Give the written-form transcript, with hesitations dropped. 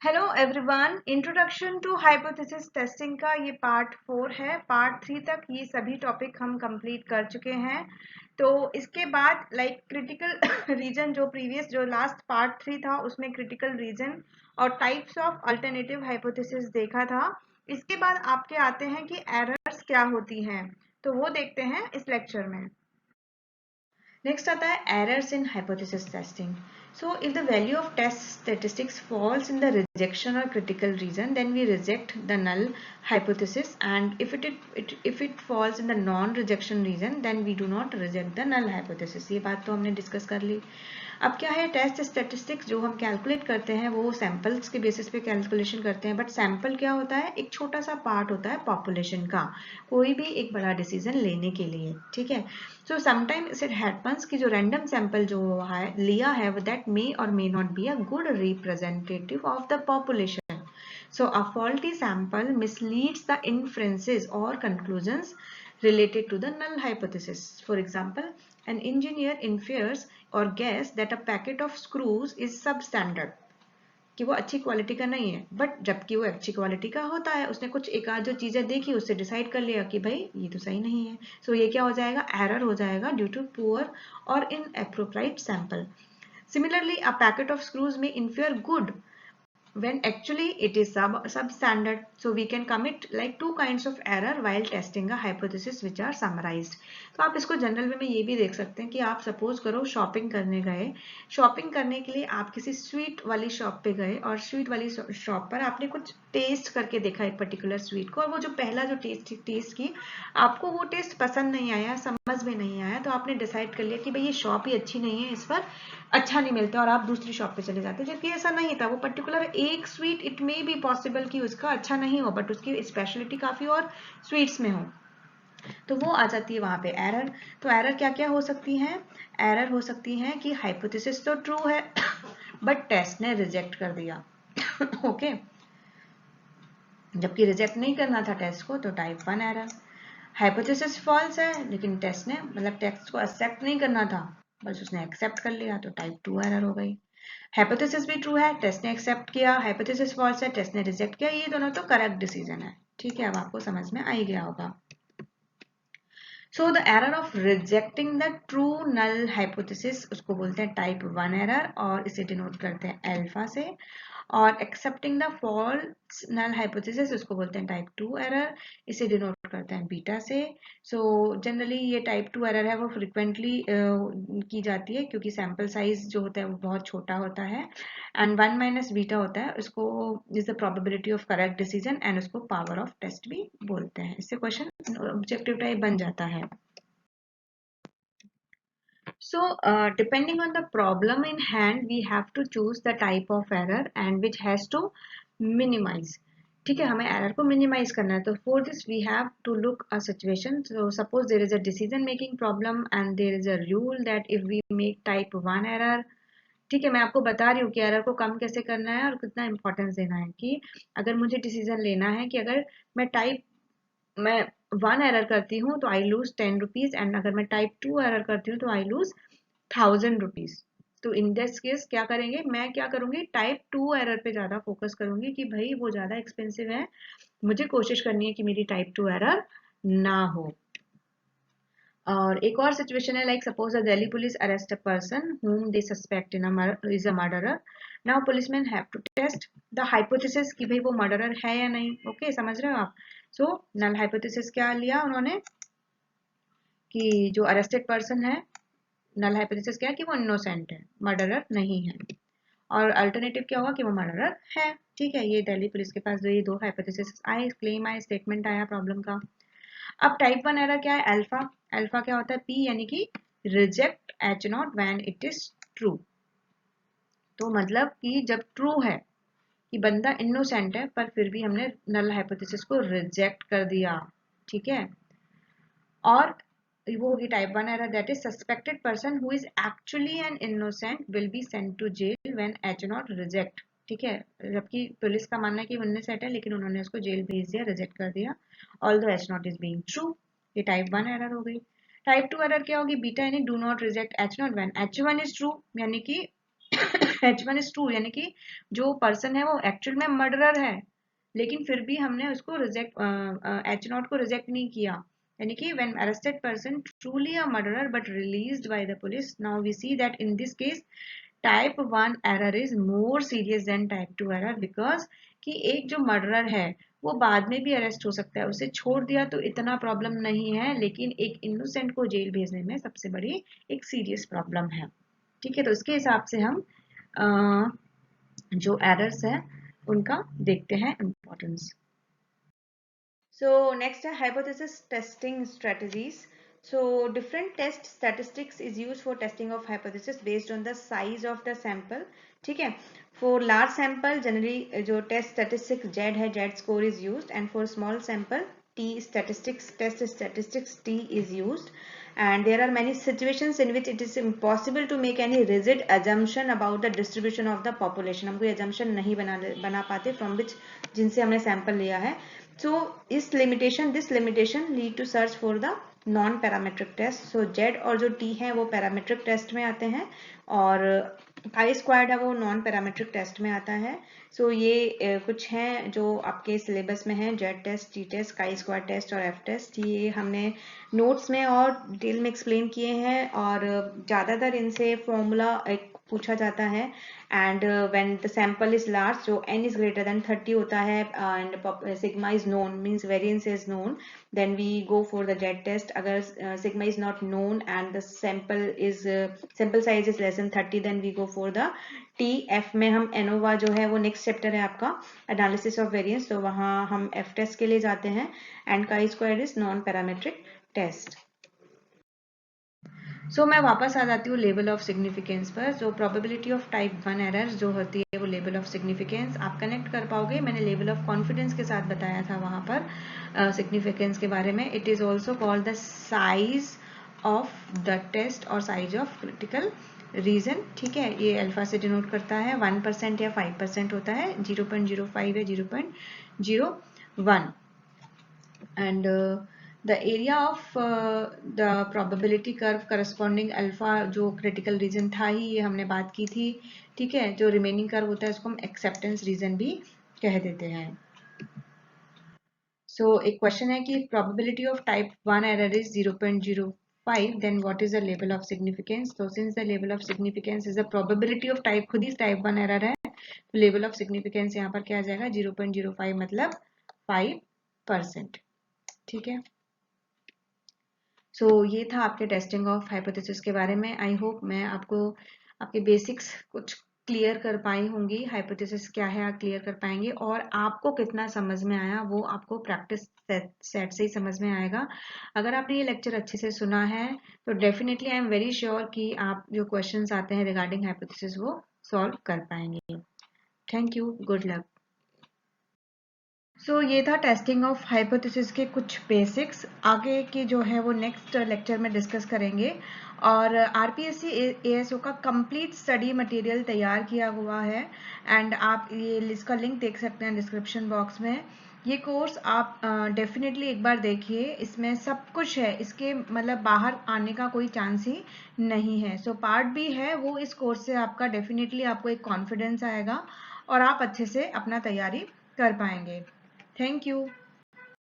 Hello everyone, introduction to hypothesis testing का ये part 4 है। पार्ट 3 तक ये सभी टॉपिक हम कंप्लीट कर चुके हैं। तो इसके बाद क्रिटिकल रीजन जो लास्ट पार्ट 3 था उसमें क्रिटिकल रीजन और टाइप्स ऑफ अल्टरनेटिव हाइपोथेसिस देखा था। इसके बाद आपके आते हैं कि एरर्स क्या होती हैं, तो वो देखते हैं इस लेक्चर में। नेक्स्ट आता है errors in hypothesis testing. So if the value of test statistics falls in the rejection or critical reason, then we reject the null hypothesis, and if it falls in the non-rejection reason, then we do not reject the null hypothesis. ये बात तो हमने discuss कर ली. अब क्या है, test statistics जो हम कैलकुलेट करते हैं वो सैंपल्स के बेसिस पे कैलकुलेशन करते हैं, बट सैंपल क्या होता है, एक छोटा सा पार्ट होता है पॉपुलेशन का, कोई भी एक बड़ा डिसीजन लेने के लिए. ठीक है. सो समटाइम्स इट हैपन्स कि जो रैंडम सैंपल जो है लिया है वो दैट मे और may not be a good representative of the population. So a faulty sample misleads the inferences or conclusions related to the null hypothesis. For example, an engineer infers or guess that a packet of screws is substandard, कि वो अच्छी quality का नहीं है, but जबकि वो अच्छी quality का होता है. उसने कुछ एक आध जो चीजें देखी उससे डिसाइड कर लिया कि भाई ये तो सही नहीं है. सो ये क्या हो जाएगा, एरर हो जाएगा ड्यू टू पुअर और inappropriate sample. Similarly, a packet of screws may infer good when actually it is substandard. So we can commit like two kinds of error while testing a hypothesis which are summarized. तो आप इसको general वे में ये भी देख सकते हैं कि आप सपोज करो शॉपिंग करने गए, शॉपिंग करने के लिए आप किसी स्वीट वाली शॉप पे गए और स्वीट वाली शॉप पर आपने कुछ टेस्ट करके देखा एक पर्टिकुलर स्वीट को, और वो जो पहला जो टेस्ट की आपको वो टेस्ट पसंद नहीं आया, समझ में नहीं आया, तो आपने डिसाइड कर लिया कि भाई ये शॉप ही अच्छी नहीं है, इस पर अच्छा नहीं मिलता, और आप दूसरी शॉप पे चले जाते. जबकि ऐसा नहीं था, वो पर्टिकुलर एक sweet it may be possible कि उसका अच्छा नहीं हो, बट उसकी स्पेशलिटी काफी और स्वीट्स में हो, तो वो आ जाती है वहां पे एरर. तो एरर क्या क्या हो सकती हैं, एरर हो सकती हैं कि हाइपोथेसिस तो ट्रू है बट टेस्ट ने रिजेक्ट कर दिया. ओके जबकि रिजेक्ट नहीं करना था टेस्ट को, तो टाइप 1 एरर. हाइपोथेसिस फॉल्स है लेकिन टेस्ट ने टेक्स्ट को एक्सेप्ट नहीं करना था, बस उसने एक्सेप्ट कर लिया, तो टाइप 2 एरर हो गई. हाइपोथेसिस भी ट्रू है, टेस्ट ने एक्सेप्ट किया, हाइपोथेसिस फॉल्स है, टेस्ट ने रिजेक्ट किया, ये दोनों तो करेक्ट डिसीजन है. ठीक है, अब आपको समझ में आ ही गया होगा. So the error of rejecting the true null hypothesis उसको बोलते हैं टाइप 1 एरर, और इसे डिनोट करते हैं अल्फा से. और accepting the false null hypothesis उसको बोलते हैं टाइप 2 एरर, इसे डिनोट करते हैं बीटा से. सो जनरली ये टाइप 2 एरर है वो फ्रिक्वेंटली की जाती है क्योंकि सैंपल साइज जो होता है वो बहुत छोटा होता है, एंड 1 माइनस बीटा होता है, उसको is the probability of correct decision, and उसको पावर ऑफ टेस्ट भी बोलते हैं. इससे क्वेश्चन ऑब्जेक्टिव टाइप बन जाता है. So, depending on the problem in hand, we have to choose the type of error and which has to minimize. ठीक है, हमें error को minimize करना है. तो for this we have to look a situation. So suppose there is a decision making problem and there is a rule that if we make type 1 error, ठीक है, मैं आपको बता रही हूँ कि एरर को कम कैसे करना है और कितना इंपॉर्टेंस देना है. कि अगर मुझे डिसीजन लेना है कि अगर मैं 1 एरर करती हूँ तो आई लूज 10 रुपीज, एंड अगर मैं टाइप 2 एरर करती हूँ तो आई लूज 1000 रुपीज. तो इन दिस केस क्या करेंगे, मैं क्या करूंगी, टाइप 2 एरर पे ज्यादा फोकस करूंगी कि भाई वो ज्यादा एक्सपेंसिव है, मुझे कोशिश करनी है कि मेरी टाइप 2 एरर ना हो. और एक और सिचुएशन है, like suppose the Delhi police arrest a person whom they suspect is a murderer. Now policemen have to test the hypothesis कि भाई वो मर्डरर है या नहीं. ओके समझ रहे हो आप. सो नल हाइपोथेसिस क्या लिया उन्होंने कि जो अरेस्टेड पर्सन है, नल हाइपोथेसिस क्या है कि वो इनोसेंट है, मर्डरर नहीं है, और अल्टरनेटिव क्या होगा कि वो मर्डरर है. ठीक है, ये दिल्ली पुलिस के पास ये दो हाइपोथेसिस आए, क्लेम आए, स्टेटमेंट आया प्रॉब्लम का. अब टाइप 1 एरर क्या है, अल्फा. अल्फा क्या होता है, पी यानी कि reject H not when it is true. तो मतलब कि जब ट्रू है कि बंदा इनोसेंट है पर फिर भी हमने नल हाइपोथेसिस को रिजेक्ट कर दिया. ठीक है, और वो होगी type 1 error, that is suspected person who is actually an innocent will be sent to jail when H not reject. ठीक है, जबकि पुलिस का मानना है कि वो इनोसेंट है लेकिन उन्होंने उसको जेल भेज दिया, रिजेक्ट कर दिया, although H not is being true. ये टाइप 1 एरर हो गई. टाइप 2 एरर क्या होगी, बीटा यानी do not reject H not when H 1 is true, यानी कि H1 is true, यानी कि जो पर्सन है वो एक्चुअल में मर्डरर है, लेकिन फिर भी हमने उसको रिजेक्ट, H0 को रिजेक्ट नहीं किया, यानी कि when arrested person truly a murderer but released by the police, now we see that in this case type 1 error is more serious than type 2 error, because कि एक जो मर्डरर है वो बाद में भी अरेस्ट हो सकता है, उसे छोड़ दिया तो इतना प्रॉब्लम नहीं है, लेकिन एक इनोसेंट को जेल भेजने में सबसे बड़ी एक सीरियस प्रॉब्लम है। ठीक है, तो इसके हिसाब से हम जो एरर्स हैं उनका देखते हैं इम्पोर्टेंस। So next है hypothesis testing strategies. So different test statistics is used for testing of hypothesis based on the size of the sample. ठीक है, for large sample generally जो test statistics Z है, Z score is used, and for small sample test statistics T is used. And there are many situations in which it is impossible to make any rigid assumption about the distribution of the population. हम कोई assumption नहीं बना पाते from which जिनसे हमने sample लिया है. So this limitation lead to search for the non parametric test. So Z और जो टी है वो पैरामेट्रिक टेस्ट में आते हैं, और काई स्क्वायर्ड है वो नॉन पैरामेट्रिक टेस्ट में आता है। सो ये कुछ हैं जो आपके सिलेबस में है, Z test, T test, chi square test और एफ टेस्ट। ये हमने नोट्स में और डिटेल में एक्सप्लेन किए हैं, और ज़्यादातर इनसे फॉर्मूला एक पूछा जाता है। And when the sample is large, जो n इज ग्रेटर देन 30 होता है, and sigma is known, means variance is known, then we go for the Z test. अगर sigma is not known and the sample size is less than 30, then we go for the T. F में हम ANOVA जो है वो next chapter है आपका analysis of variance, तो वहाँ हम एफ टेस्ट के लिए जाते हैं। And chi square is non parametric test. So मैं वापस आ जाती हूँ लेवल ऑफ सिग्निफिकेंस पर। जो प्रोबेबिलिटी ऑफ टाइप 1 एरर जो होती है वो लेवल ऑफ सिग्निफिकेंस आप कनेक्ट कर पाओगे। मैंने लेवल ऑफ कॉन्फिडेंस के साथ बताया था वहाँ पर सिग्निफिकेंस के बारे में। It is also called the size of the test और साइज ऑफ क्रिटिकल रीजन। ठीक है, ये अल्फा से डिनोट करता है, 1% या 5% होता है, 0.05 या 0.01। And the area of the probability curve corresponding alpha जो क्रिटिकल रीजन था ही, ये हमने बात की थी। ठीक है, जो रिमेनिंग कर्व होता है उसको हम एक्सेप्टेंस रीजन भी कह देते हैं। सो एक क्वेश्चन है कि probability of type 1 error is 0.05, then what is the level of significance. तो since the level of significance is the probability of type, खुद ही टाइप 1 एरर है, तो लेवल ऑफ सिग्निफिकेंस यहाँ पर क्या आ जाएगा, 0.05 मतलब 5%। ठीक है, सो ये था आपके टेस्टिंग ऑफ हाइपोथेसिस के बारे में। आई होप मैं आपको आपके बेसिक्स कुछ क्लियर कर पाई होंगी, हाइपोथेसिस क्या है आप क्लियर कर पाएंगे, और आपको कितना समझ में आया वो आपको प्रैक्टिस सेट से ही समझ में आएगा। अगर आपने ये लेक्चर अच्छे से सुना है तो definitely I am very sure कि आप जो क्वेश्चंस आते हैं रिगार्डिंग हाइपोथेसिस वो सॉल्व कर पाएंगे। Thank you, good luck. So ये था टेस्टिंग ऑफ हाइपोथेसिस के कुछ बेसिक्स। आगे की जो है वो नेक्स्ट लेक्चर में डिस्कस करेंगे। और आरपीएससी एएसओ का कंप्लीट स्टडी मटेरियल तैयार किया हुआ है, एंड आप ये इसका लिंक देख सकते हैं डिस्क्रिप्शन बॉक्स में। ये कोर्स आप डेफिनेटली एक बार देखिए, इसमें सब कुछ है, इसके मतलब बाहर आने का कोई चांस ही नहीं है। सो पार्ट भी है वो इस कोर्स से आपका डेफिनेटली आपको एक कॉन्फिडेंस आएगा और आप अच्छे से अपना तैयारी कर पाएंगे। Thank you.